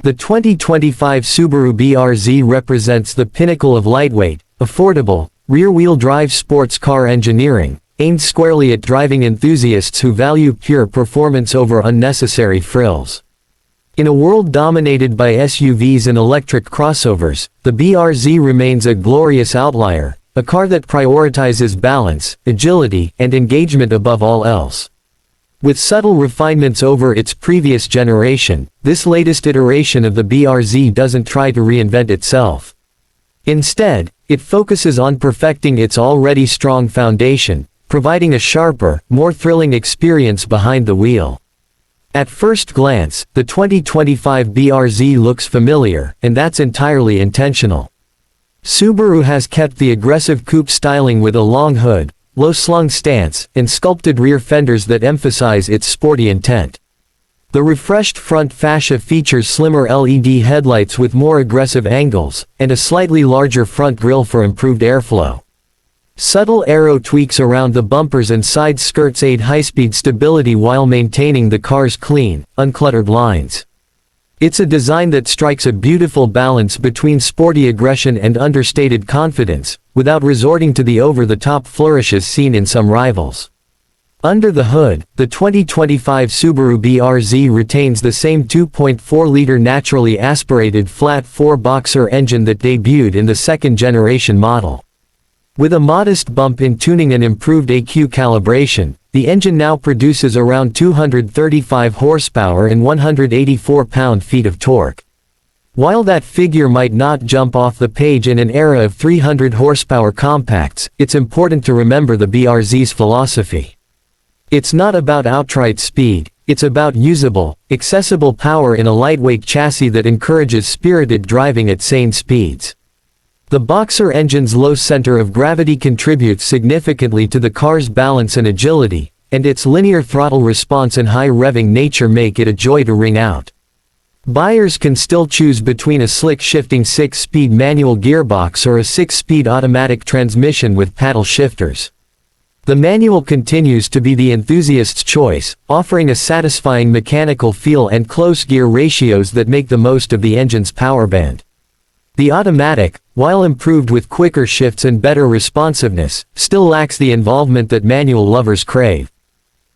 The 2025 Subaru BRZ represents the pinnacle of lightweight, affordable, rear-wheel drive sports car engineering, aimed squarely at driving enthusiasts who value pure performance over unnecessary frills. In a world dominated by SUVs and electric crossovers, the BRZ remains a glorious outlier, a car that prioritizes balance, agility, and engagement above all else. With subtle refinements over its previous generation, this latest iteration of the BRZ doesn't try to reinvent itself. Instead, it focuses on perfecting its already strong foundation, providing a sharper, more thrilling experience behind the wheel. At first glance, the 2025 BRZ looks familiar, and that's entirely intentional. Subaru has kept the aggressive coupe styling with a long hood, low-slung stance, and sculpted rear fenders that emphasize its sporty intent. The refreshed front fascia features slimmer LED headlights with more aggressive angles, and a slightly larger front grille for improved airflow. Subtle aero tweaks around the bumpers and side skirts aid high-speed stability while maintaining the car's clean, uncluttered lines. It's a design that strikes a beautiful balance between sporty aggression and understated confidence, without resorting to the over-the-top flourishes seen in some rivals. Under the hood, the 2025 Subaru BRZ retains the same 2.4-liter naturally aspirated flat 4-boxer engine that debuted in the second-generation model. With a modest bump in tuning and improved AQ calibration, the engine now produces around 235 horsepower and 184 pound-feet of torque. While that figure might not jump off the page in an era of 300 horsepower compacts, it's important to remember the BRZ's philosophy. It's not about outright speed, it's about usable, accessible power in a lightweight chassis that encourages spirited driving at sane speeds. The Boxer engine's low center of gravity contributes significantly to the car's balance and agility, and its linear throttle response and high revving nature make it a joy to wring out. Buyers can still choose between a slick shifting 6-speed manual gearbox or a 6-speed automatic transmission with paddle shifters. The manual continues to be the enthusiast's choice, offering a satisfying mechanical feel and close gear ratios that make the most of the engine's power band. The automatic, while improved with quicker shifts and better responsiveness, still lacks the involvement that manual lovers crave.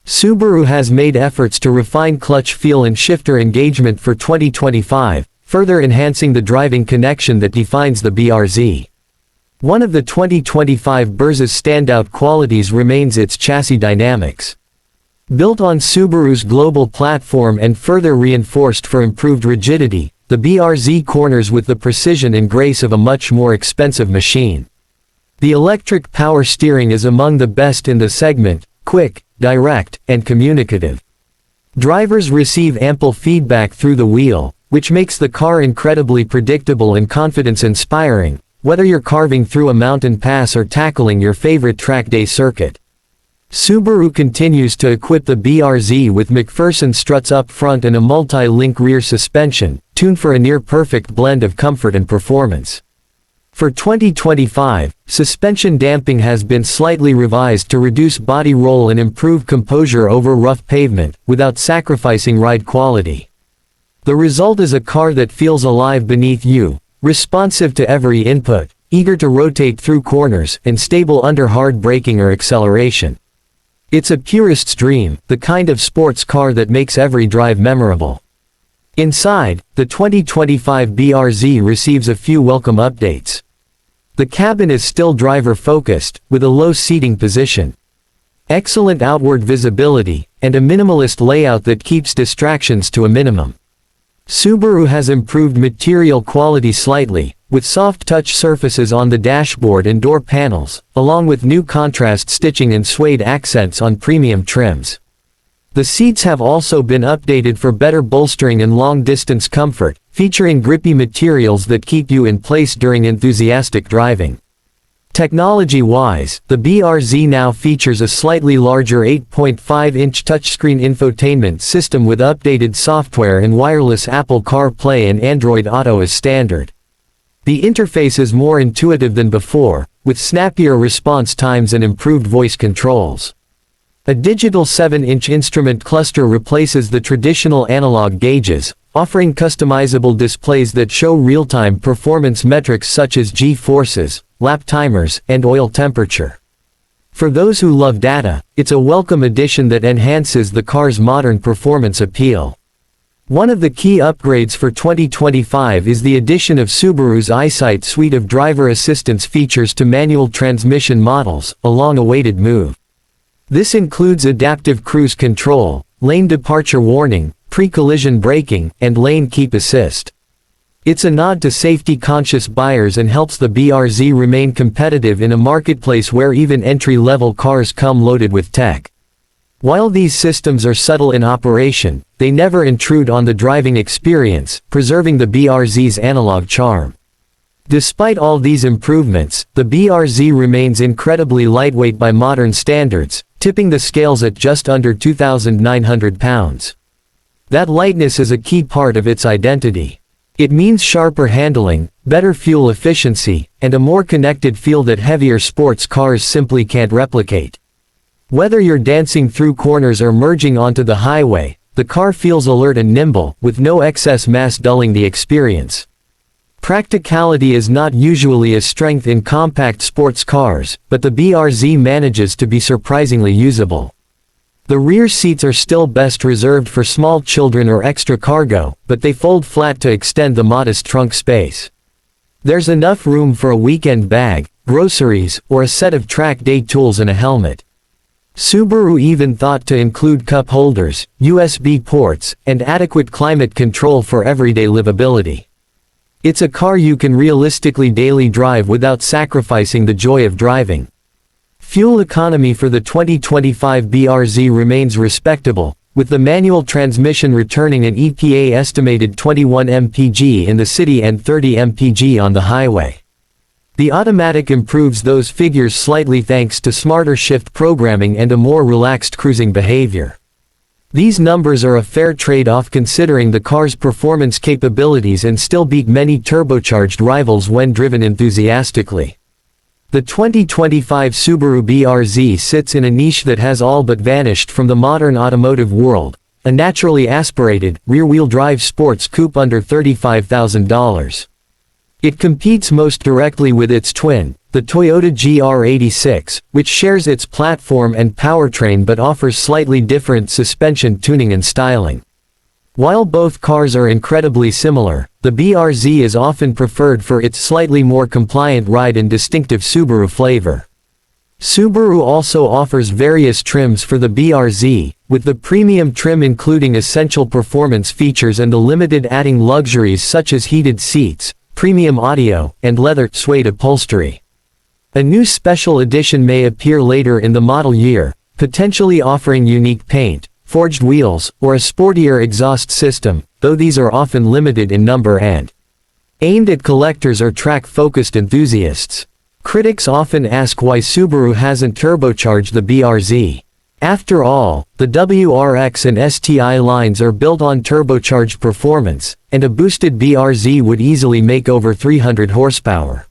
Subaru has made efforts to refine clutch feel and shifter engagement for 2025, further enhancing the driving connection that defines the BRZ. One of the 2025 BRZ's standout qualities remains its chassis dynamics. Built on Subaru's global platform and further reinforced for improved rigidity, the BRZ corners with the precision and grace of a much more expensive machine. The electric power steering is among the best in the segment, quick, direct, and communicative. Drivers receive ample feedback through the wheel, which makes the car incredibly predictable and confidence-inspiring, whether you're carving through a mountain pass or tackling your favorite track day circuit. Subaru continues to equip the BRZ with McPherson struts up front and a multi-link rear suspension, tuned for a near-perfect blend of comfort and performance. For 2025, suspension damping has been slightly revised to reduce body roll and improve composure over rough pavement, without sacrificing ride quality. The result is a car that feels alive beneath you, responsive to every input, eager to rotate through corners, and stable under hard braking or acceleration. It's a purist's dream, the kind of sports car that makes every drive memorable. Inside, the 2025 BRZ receives a few welcome updates. The cabin is still driver-focused, with a low seating position, excellent outward visibility, and a minimalist layout that keeps distractions to a minimum. Subaru has improved material quality slightly, with soft touch surfaces on the dashboard and door panels, along with new contrast stitching and suede accents on premium trims. The seats have also been updated for better bolstering and long-distance comfort, featuring grippy materials that keep you in place during enthusiastic driving. Technology-wise, the BRZ now features a slightly larger 8.5-inch touchscreen infotainment system with updated software and wireless Apple CarPlay and Android Auto as standard. The interface is more intuitive than before, with snappier response times and improved voice controls. A digital 7-inch instrument cluster replaces the traditional analog gauges, offering customizable displays that show real-time performance metrics such as G-forces, lap timers, and oil temperature. For those who love data, it's a welcome addition that enhances the car's modern performance appeal. One of the key upgrades for 2025 is the addition of Subaru's EyeSight suite of driver assistance features to manual transmission models, a long-awaited move. This includes adaptive cruise control, lane departure warning, pre-collision braking, and lane keep assist. It's a nod to safety-conscious buyers and helps the BRZ remain competitive in a marketplace where even entry-level cars come loaded with tech. While these systems are subtle in operation, they never intrude on the driving experience, preserving the BRZ's analog charm. Despite all these improvements, the BRZ remains incredibly lightweight by modern standards, tipping the scales at just under 2,900 pounds. That lightness is a key part of its identity. It means sharper handling, better fuel efficiency, and a more connected feel that heavier sports cars simply can't replicate. Whether you're dancing through corners or merging onto the highway, the car feels alert and nimble, with no excess mass dulling the experience. Practicality is not usually a strength in compact sports cars, but the BRZ manages to be surprisingly usable. The rear seats are still best reserved for small children or extra cargo, but they fold flat to extend the modest trunk space. There's enough room for a weekend bag, groceries, or a set of track day tools and a helmet. Subaru even thought to include cup holders, USB ports, and adequate climate control for everyday livability. It's a car you can realistically daily drive without sacrificing the joy of driving. Fuel economy for the 2025 BRZ remains respectable, with the manual transmission returning an EPA estimated 21 mpg in the city and 30 mpg on the highway. The automatic improves those figures slightly thanks to smarter shift programming and a more relaxed cruising behavior. These numbers are a fair trade-off considering the car's performance capabilities and still beat many turbocharged rivals when driven enthusiastically. The 2025 Subaru BRZ sits in a niche that has all but vanished from the modern automotive world, a naturally aspirated, rear-wheel drive sports coupe under $35,000. It competes most directly with its twin, the Toyota GR86, which shares its platform and powertrain but offers slightly different suspension tuning and styling. While both cars are incredibly similar, the BRZ is often preferred for its slightly more compliant ride and distinctive Subaru flavor. Subaru also offers various trims for the BRZ, with the premium trim including essential performance features and the limited adding luxuries such as heated seats, premium audio, and leather suede upholstery. A new special edition may appear later in the model year, potentially offering unique paint, forged wheels, or a sportier exhaust system, though these are often limited in number and aimed at collectors or track-focused enthusiasts. Critics often ask why Subaru hasn't turbocharged the BRZ. After all, the WRX and STI lines are built on turbocharged performance, and a boosted BRZ would easily make over 300 horsepower.